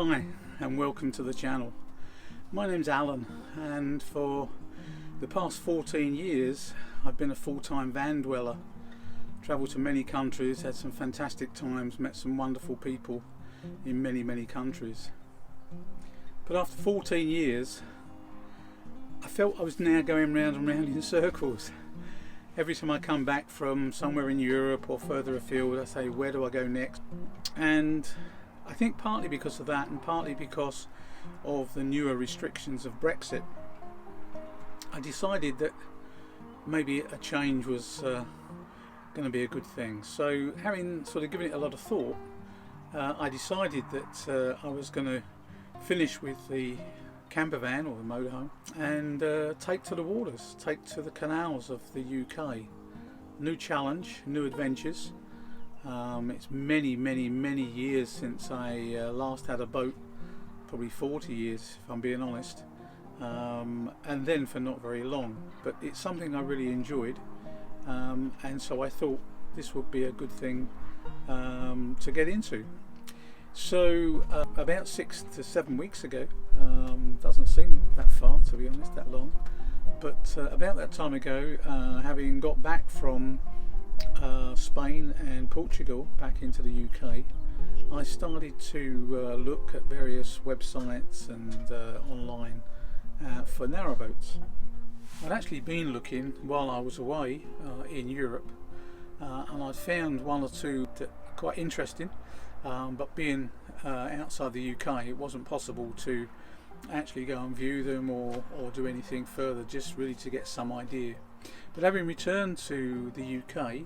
Hi and welcome to the channel. My name's Alan, and for the past 14 years I've been a full-time van dweller. Travelled to many countries, had some fantastic times, met some wonderful people in many countries. But after 14 years I felt I was now going round and round in circles. Every time I come back from somewhere in Europe or further afield, I say, where do I go next? And I think partly because of that, and partly because of the newer restrictions of Brexit, I decided that maybe a change was going to be a good thing. So having sort of given it a lot of thought, I decided that I was going to finish with the camper van or the motorhome and take to the waters, take to the canals of the UK. New challenge, new adventures. It's many years since I last had a boat, probably 40 years if I'm being honest, and then for not very long, but it's something I really enjoyed, and so I thought this would be a good thing to get into. So about 6 to 7 weeks ago, doesn't seem that far to be honest, that long, but about that time ago, having got back from Spain and Portugal back into the UK, I started to look at various websites and online for narrowboats. I'd actually been looking while I was away in Europe, and I'd found one or two that are quite interesting, but being outside the UK, it wasn't possible to actually go and view them or do anything further, just really to get some idea. But having returned to the UK,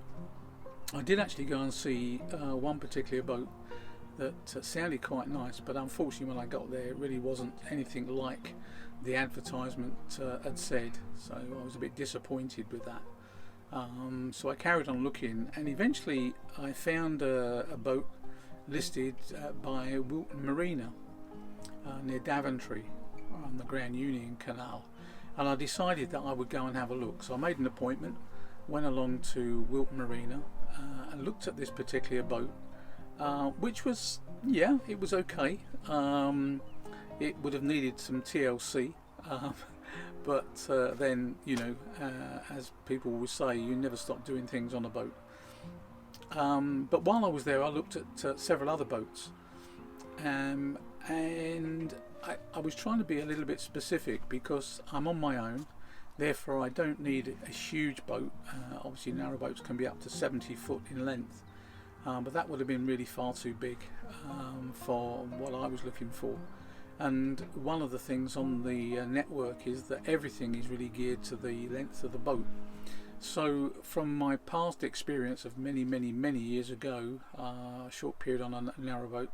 I did actually go and see one particular boat that sounded quite nice, but unfortunately when I got there it really wasn't anything like the advertisement had said, so I was a bit disappointed with that. So I carried on looking, and eventually I found a boat listed by Wilton Marina near Daventry on the Grand Union Canal, and I decided that I would go and have a look. So I made an appointment, went along to Wilton Marina and looked at this particular boat, which was, yeah, it was okay. It would have needed some TLC, but then, you know, as people will say, you never stop doing things on a boat. But while I was there, I looked at several other boats, and I was trying to be a little bit specific because I'm on my own, therefore I don't need a huge boat. Obviously narrowboats can be up to 70 foot in length, but that would have been really far too big for what I was looking for. And one of the things on the network is that everything is really geared to the length of the boat. So from my past experience of many years ago, a short period on a narrowboat,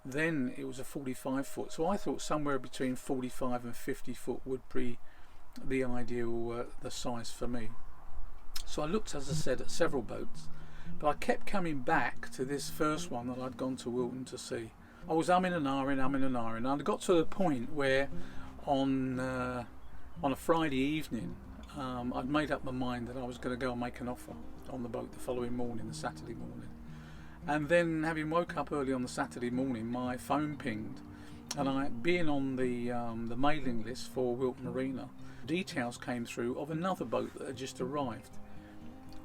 then it was a 45 foot. So I thought somewhere between 45 and 50 foot would be the ideal the size for me. So I looked, as I said, at several boats, but I kept coming back to this first one that I'd gone to Wilton to see. I was umming and ahhing, and I got to the point where on a Friday evening, I'd made up my mind that I was going to go and make an offer on the boat the following morning, the Saturday morning. And then, having woke up early on the Saturday morning, my phone pinged, and I, being on the mailing list for Wilton Marina, details came through of another boat that had just arrived,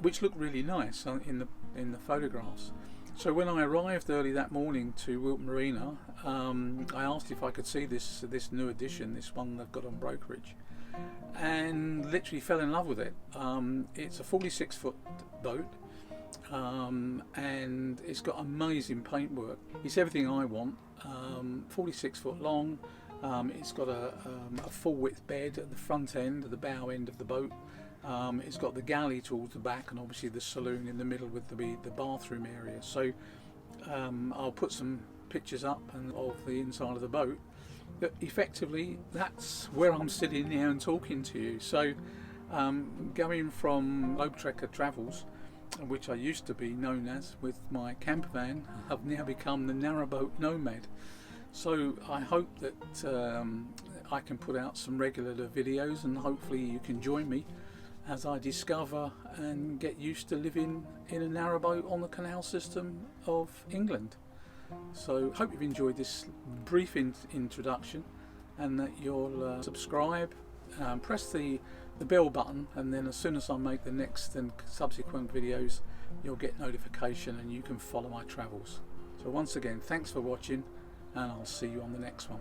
which looked really nice in the photographs. So when I arrived early that morning to Wilton Marina, I asked if I could see this new edition, this one they've got on brokerage, and literally fell in love with it. It's a 46 foot boat, and it's got amazing paintwork. It's everything I want. 46 foot long. It's got a full width bed at the front end, at the bow end of the boat. It's got the galley towards the back, and obviously the saloon in the middle with the bathroom area. So I'll put some pictures up of the inside of the boat. But effectively, that's where I'm sitting now and talking to you. So going from Lobetrekker Travels, which I used to be known as with my camper van, I've now become the narrowboat nomad. So I hope that I can put out some regular videos, and hopefully you can join me as I discover and get used to living in a narrowboat on the canal system of England. So hope you've enjoyed this brief introduction, and that you'll subscribe, press the bell button, and then as soon as I make the next and subsequent videos, you'll get notification and you can follow my travels. So once again, thanks for watching, and I'll see you on the next one.